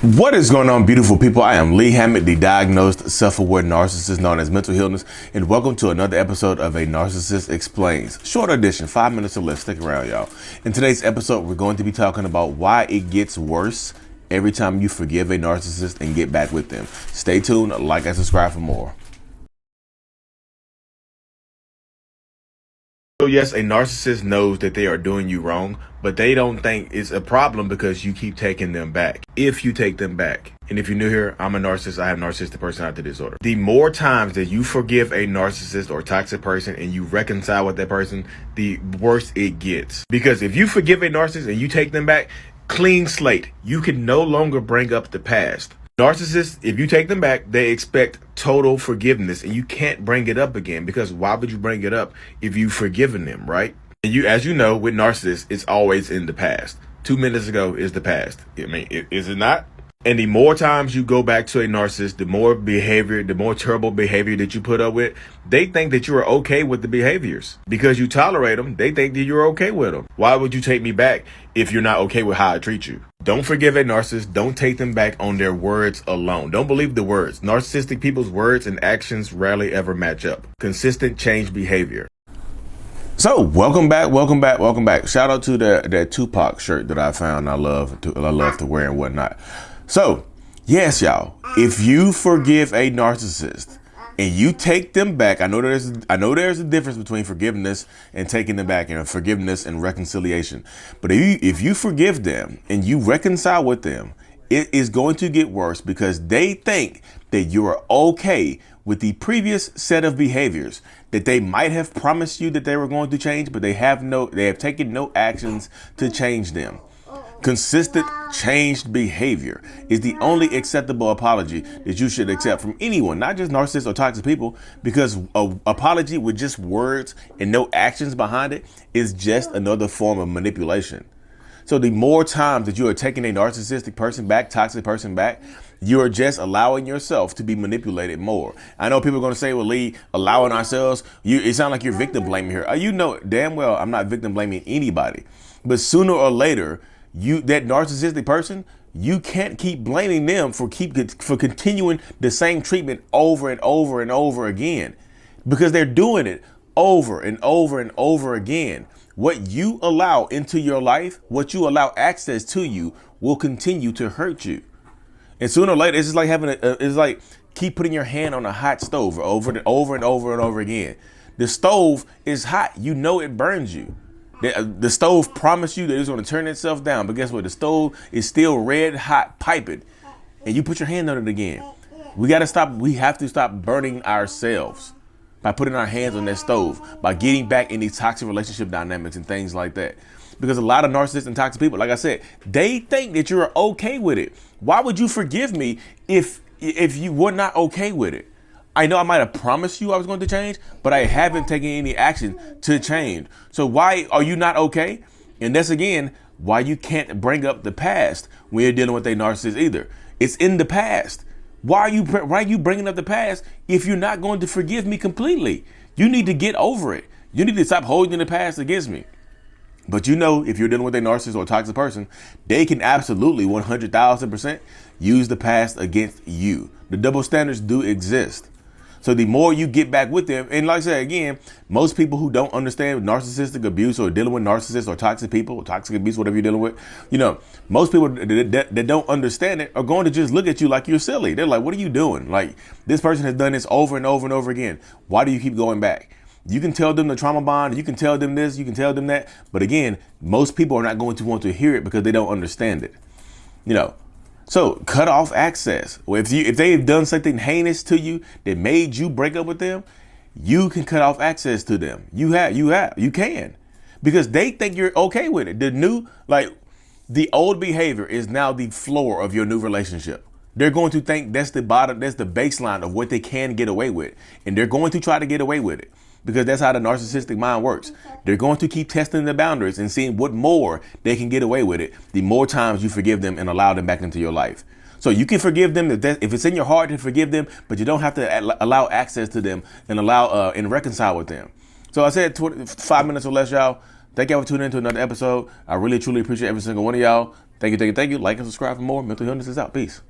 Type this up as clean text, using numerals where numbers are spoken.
What is going on, beautiful people? I am Lee Hammett, the diagnosed self-aware narcissist known as mental illness, and welcome to another episode of A Narcissist Explains. Short edition, 5 minutes or less. Stick around, y'all. In today's episode, we're going to be talking about why it gets worse every time you forgive a narcissist and get back with them. Stay tuned, like and subscribe for more. So yes, a narcissist knows that they are doing you wrong, but they don't think it's a problem because you keep taking them back. If you take them back. And if you're new here, I'm a narcissist. I have narcissistic personality disorder. The more times that you forgive a narcissist or toxic person and you reconcile with that person, the worse it gets. Because if you forgive a narcissist and you take them back, clean slate, you can no longer bring up the past. Narcissists, if you take them back, they expect total forgiveness, and you can't bring it up again, because why would you bring it up if you've forgiven them, right? And you, as you know, with narcissists, it's always in the past. 2 minutes ago is the past. I mean, is it not? And the more times you go back to a narcissist, the more terrible behavior that you put up with, they think that you are okay with the behaviors. Because you tolerate them, they think that you're okay with them. Why would you take me back if you're not okay with how I treat you? Don't forgive a narcissist. Don't take them back on their words alone. Don't believe the words. Narcissistic people's words and actions rarely ever match up. Consistent change behavior. So welcome back. Shout out to that Tupac shirt that I found. I love to wear and whatnot. So yes, y'all, if you forgive a narcissist and you take them back, I know there's a difference between forgiveness and taking them back, and forgiveness and reconciliation. But if you forgive them and you reconcile with them, it is going to get worse, because they think that you are okay with the previous set of behaviors that they might have promised you that they were going to change, but they have taken no actions to change them. Consistent changed behavior is the only acceptable apology that you should accept from anyone, not just narcissists or toxic people, because an apology with just words and no actions behind it is just another form of manipulation. So the more times that you are taking a narcissistic person back, toxic person back, you are just allowing yourself to be manipulated more. I know people are going to say, well, Lee, allowing ourselves, it sounds like you're victim blaming here. You know damn well I'm not victim blaming anybody. But sooner or later, that narcissistic person, you can't keep blaming them for continuing the same treatment over and over and over again, because they're doing it over and over and over again. What you allow into your life, what you allow access to you, will continue to hurt you. And sooner or later, it's just like it's like keep putting your hand on a hot stove over and over and over again. The stove is hot. You know it burns you. The stove promised you that it's going to turn itself down, but guess what? The stove is still red hot piping, and you put your hand on it again. We have to stop burning ourselves by putting our hands on that stove, by getting back in these toxic relationship dynamics and things like that. Because a lot of narcissists and toxic people, like I said, they think that you're okay with it. Why would you forgive me if you were not okay with it? I know I might have promised you I was going to change, but I haven't taken any action to change. So why are you not okay? And that's, again, why you can't bring up the past when you're dealing with a narcissist either. It's in the past. Why are you bringing up the past if you're not going to forgive me completely? You need to get over it. You need to stop holding the past against me. But you know, if you're dealing with a narcissist or a toxic person, they can absolutely 100,000% use the past against you. The double standards do exist. So the more you get back with them, and like I said, again, most people who don't understand narcissistic abuse or dealing with narcissists or toxic people or toxic abuse, whatever you're dealing with, most people that don't understand it are going to just look at you like you're silly. They're like, what are you doing? Like, this person has done this over and over and over again. Why do you keep going back? You can tell them the trauma bond, you can tell them this, you can tell them that. But again, most people are not going to want to hear it because they don't understand it. So cut off access. If they've done something heinous to you that made you break up with them, you can cut off access to them. You can, because they think you're okay with it. The old behavior is now the floor of your new relationship. They're going to think that's the bottom, that's the baseline of what they can get away with. And they're going to try to get away with it, because that's how the narcissistic mind works. They're going to keep testing the boundaries and seeing what more they can get away with it, the more times you forgive them and allow them back into your life. So you can forgive them if it's in your heart to forgive them, but you don't have to allow access to them and allow and reconcile with them. So I said 5 minutes or less, y'all. Thank y'all for tuning in to another episode. I really, truly appreciate every single one of y'all. Thank you. Like and subscribe for more. Mental Illness is out. Peace.